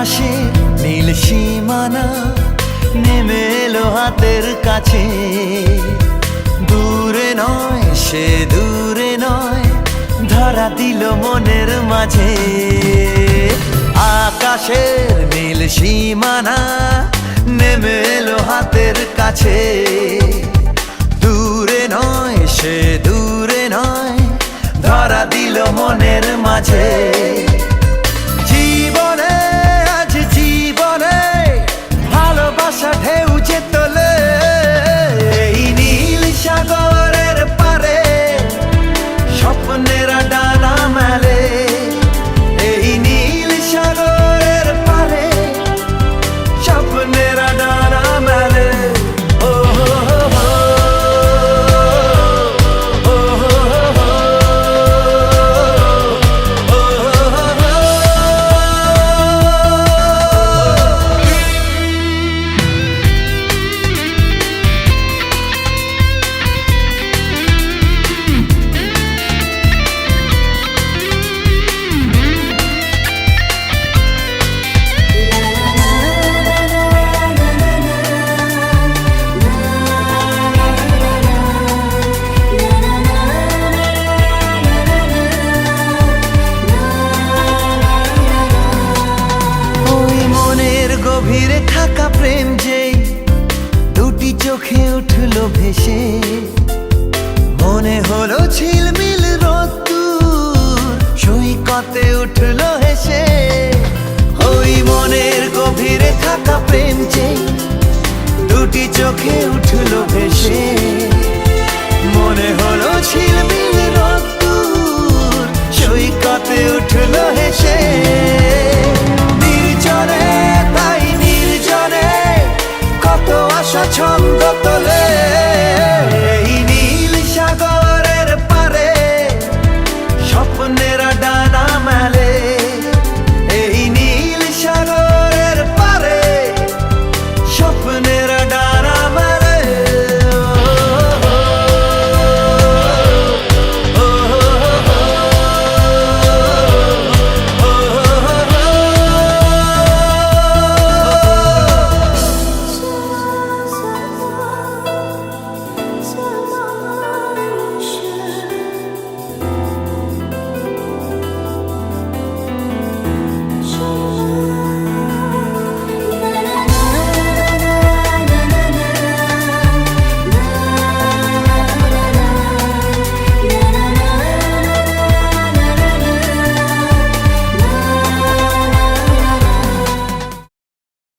আকাশে নীল সীমানা নেমে এলো হাতের কাছে। দূরে নয় সে দূরে নয়, ধরা দিল মনের মাঝে। আকাশের নীল সীমানা নেমে এলো হাতের কাছে। দূরে নয় সে দূরে নয়, ধরা দিল মনের মাঝে। জীবনে আজ জীবনে ভালোবাসা ঢেউ যে তোলে, এই নীল সাগরের পারে স্বপ্নেরা ডানা মেলে। এই নীল সাগরের পারে স্বপ্নেরা ডানা মেলে। গভীরে থাকা প্রেম যেই দুটি চোখে উঠলো ভেসে, মনে হলো ঝিলমিল রোদ্দুর সৈকতে উঠলো হেসে। ওই মনের গভীরে থাকা প্রেম যেই দুটি চোখে উঠলো ভেসে, মনে হলো ঝিলমিল রোদ্দুর সৈকতে উঠলো হেসে।